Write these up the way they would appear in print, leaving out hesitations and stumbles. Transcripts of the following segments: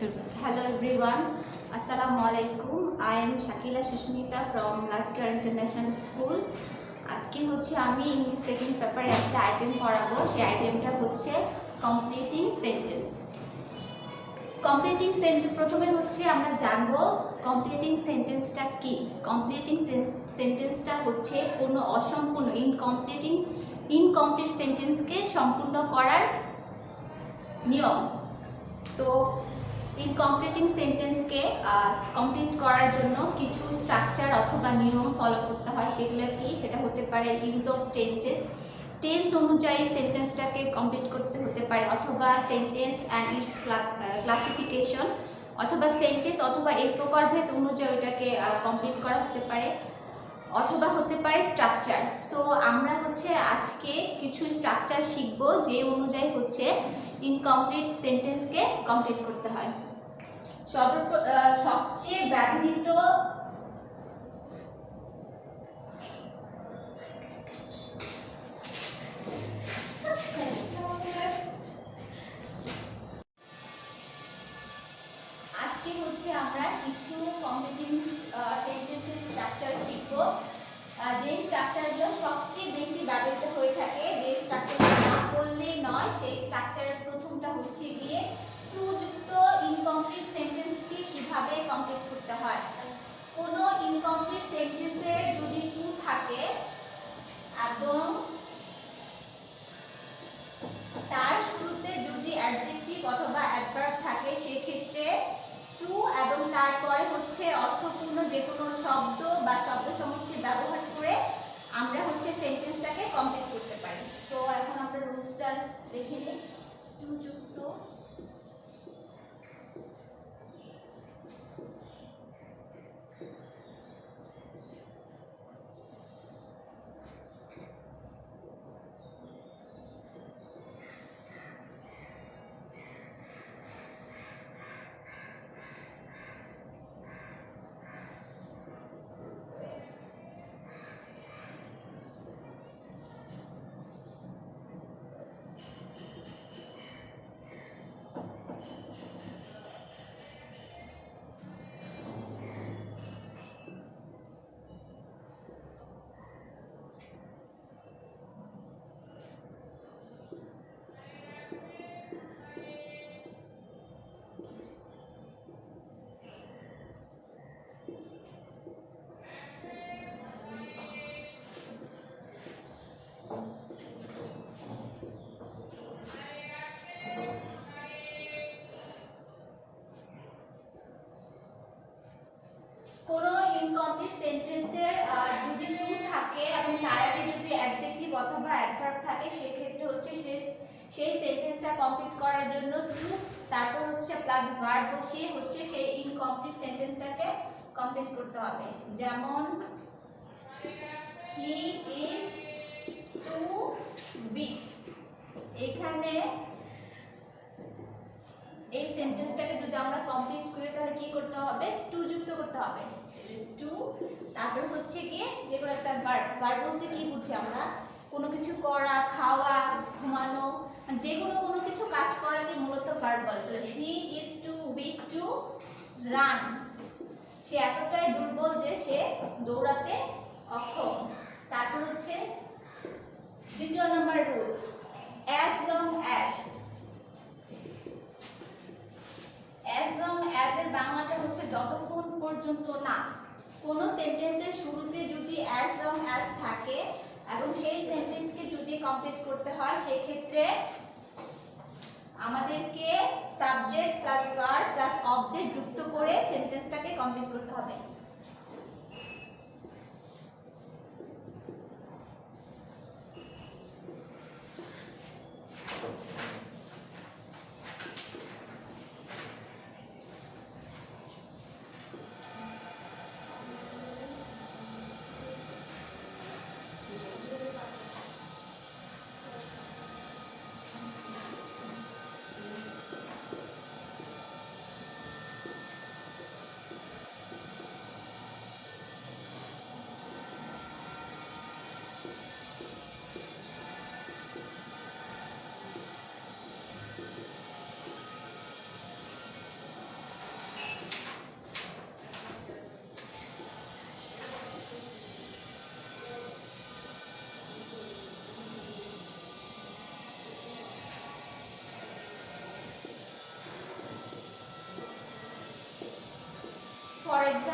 Hello everyone, Assalamu alaikum. I am Shakila Shushmita from Ladkar International School. আজকে হচ্ছে আমি English second পেপারে একটা আইটেম পড়াবো। সেই আইটেমটা হচ্ছে কমপ্লিটিং সেন্টেন্স। কমপ্লিটিং সেন্টেন্স প্রথমে হচ্ছে আমরা জানবো কমপ্লিটিং সেন্টেন্সটা কি। কমপ্লিটিং সেন্টেন্সটা হচ্ছে কোনো অসম্পূর্ণ ইনকমপ্লিট সেন্টেন্সকে সম্পূর্ণ করার নিয়ম। তো ইনকমপ্লিটিং সেন্টেন্সকে কমপ্লিট করার জন্য কিছু স্ট্রাকচার অথবা নিয়ম ফলো করতে হয়। সেগুলো কি? সেটা হতে পারে ইউজ অফ টেন্সেস, টেন্স অনুযায়ী সেন্টেন্সটাকে কমপ্লিট করতে হতে পারে, অথবা সেন্টেন্স অ্যান্ড ইটস ক্লাসিফিকেশন, অথবা সেন্টেন্স অথবা এর প্রকারভেদ অনুযায়ী ওটাকে কমপ্লিট করা হতে পারে, অথবা হতে পারে স্ট্রাকচার। সো আমরা হচ্ছে আজকে কিছু স্ট্রাকচার শিখব যে অনুযায়ী হচ্ছে ইনকমপ্লিট সেন্টেন্সকে কমপ্লিট করতে হয়। সবচেয়ে ব্যবহৃত আজকে হচ্ছে আমরা কিছু কমপ্লিটিং সেন্টেন্সের স্ট্রাকচার শিখব। যে স্ট্রাকচারগুলো সবচেয়ে বেশি ব্যবহৃত হয়ে থাকে, যে স্ট্রাকচারটা না পড়লেই নয়, সেই স্ট্রাকচারের প্রথমটা হচ্ছে গিয়ে টু যুক্ত ইনকমপ্লিট সেন্টেন্সটি কিভাবে কমপ্লিট করতে হয়। কোনো ইনকমপ্লিট সেন্টেন্সের যদি টু থাকে এবং তার শুরুতে যদি অ্যাডজেক্টিভ অথবা অ্যাডভার্ব থাকে, সেক্ষেত্রে টু এবং তারপরে হচ্ছে অর্থপূর্ণ যে কোনো শব্দ বা শব্দ সমষ্টি ব্যবহার করে আমরা হচ্ছে সেন্টেন্সটাকে কমপ্লিট করতে পারি। সো এখন আমরা রুলসটা দেখে নিই। টু যুক্ত কোনো ইনকমপ্লিট সেন্টেন্সের যদি টু থাকে এবং তার আগে যদি অ্যাডজেক্টিভ অথবা অ্যাডভার্ব থাকে, সেক্ষেত্রে হচ্ছে সেই সেন্টেন্সটা কমপ্লিট করার জন্য টু তারপর হচ্ছে প্লাস ভার্ব বসিয়ে হচ্ছে সেই ইনকমপ্লিট সেন্টেন্সটাকে কমপ্লিট করতে হবে। যেমন হি ইজ টু উইক, এখানে এই সেন্টেন্সটাকে যদি আমরা কমপ্লিট করি তাহলে কি করতে হবে? টু যুক্ত করতে হবে। টু তারপর হচ্ছে গিয়ে যে কোনো একটা ভার্ব। ভার্ব বলতে কি বুঝি আমরা? কোনো কিছু করা, খাওয়া, ঘুমানো, যে কোনো কিছু কাজ করাকে মূলত ভার্ব বলে। তাহলে he is too weak to run, সে এতটাই দুর্বল যে সে দৌড়াতে অক্ষম। তারপর হচ্ছে দ্বিতীয় number rules, as long as. As long as এর বাংলাটা হচ্ছে যতক্ষণ পর্যন্ত না। কোনো সেন্টেন্সের শুরুতে যদি অ্যাজ লং অ্যাজ থাকে এবং সেই সেন্টেন্সকে যদি কমপ্লিট করতে হয়, সেক্ষেত্রে আমাদেরকে subject plus verb plus object যুক্ত করে সেন্টেন্সটাকে কমপ্লিট করতে হবে।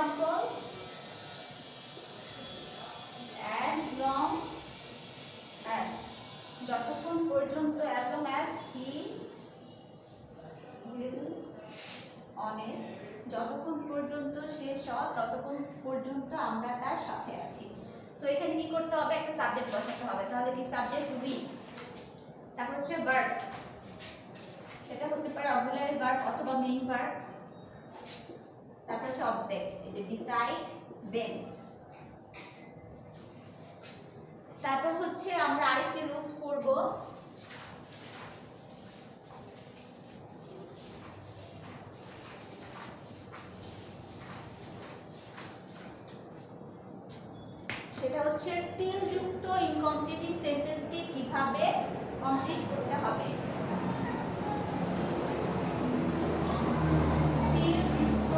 example, as long as, যতক্ষণ পর্যন্ত, as long as he will honest, যতক্ষণ পর্যন্ত সে সৎ ততক্ষণ পর্যন্ত আমরা তার সাথে আছি। সো এখানে কি করতে হবে, একটা সাবজেক্ট বসাতে হবে। তাহলে কি সাবজেক্ট উই, তারপর হচ্ছে ভার্ব, সেটা হতে পারে অক্সিলারি ভার্ব অথবা মেইন ভার্ব। তারপর হচ্ছে অবজেক্ট, এই যে ডিসাইড, দেন। তারপর হচ্ছে আমরা আরেকটি রুলস পড়ব, সেটা হচ্ছে টিল যুক্ত ইনকমপ্লিটিভ সেন্টেন্সটি কিভাবে কমপ্লিট করতে হবে। টিল যুক্ত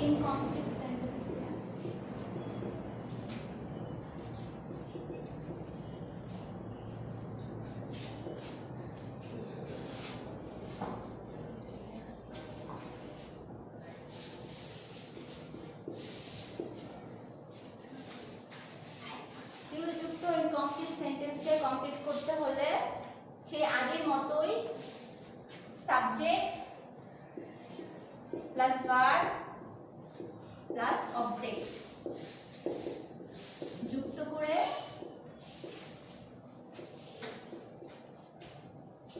ইনকমপ্লিট সেন্টেন্স, ইনকমপ্লিট সেন্টেন্সকে কমপ্লিট করতে হলে সে আগের মতোই subject plus verb plus object যুক্ত করে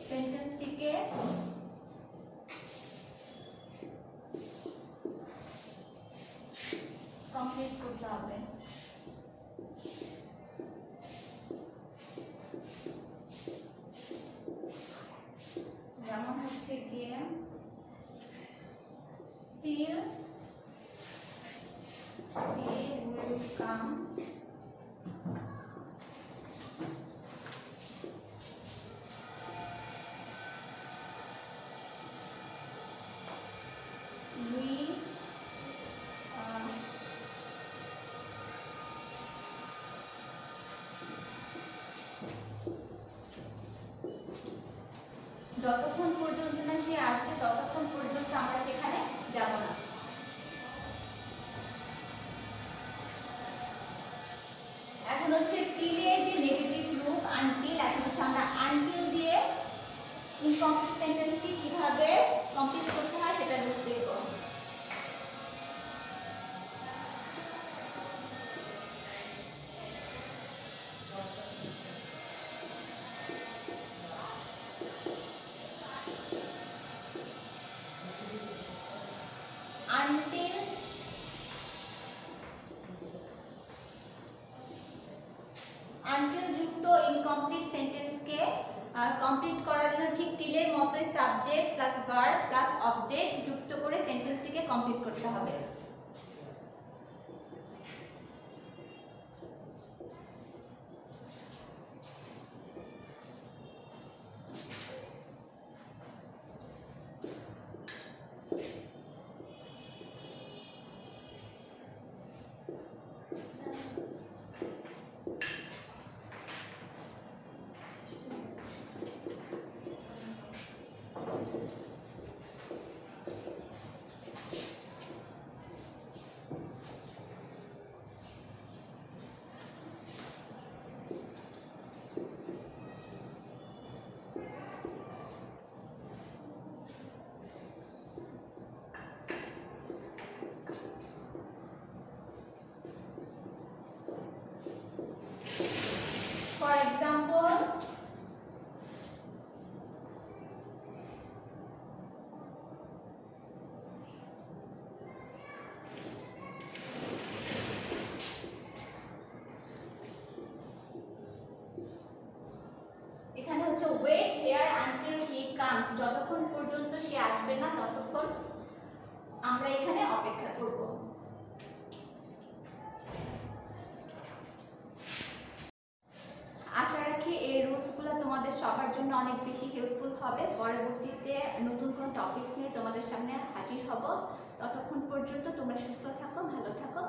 সেন্টেন্সটিকে কমপ্লিট করতে হবে। যেমন হচ্ছে গিয়ে till he will come, we যতক্ষণ পর্যন্ত না সে আসবে ততক্ষণ পর্যন্ত আমরা সেখানে যাব না। এখন হচ্ছে টিলের যে নেগেটিভ রূপ আনটিল, এখন হচ্ছে আমরা আনটিল দিয়ে ইনকমপ্লিট সেন্টেন্সটি কিভাবে কমপ্লিট করতে হয় সেটা রূপ দেখব। আনটিল যুক্ত ইনকমপ্লিট সেন্টেন্সকে কমপ্লিট করার জন্য ঠিক টিলের মতোই subject plus verb plus object যুক্ত করে সেন্টেন্সটিকে কমপ্লিট করতে হবে। For example, এখানে হচ্ছে wait here until he comes, যতক্ষণ পর্যন্ত সে আসবে না ততক্ষণ আমরা এখানে অপেক্ষা করব। আশা রাখি এই রুলসগুলো তোমাদের সবার জন্য অনেক বেশি হেল্পফুল হবে। পরবর্তীতে নতুন কোনো টপিকস নিয়ে তোমাদের সামনে হাজির হব। ততক্ষণ পর্যন্ত তোমরা সুস্থ থাকো, ভালো থাকো।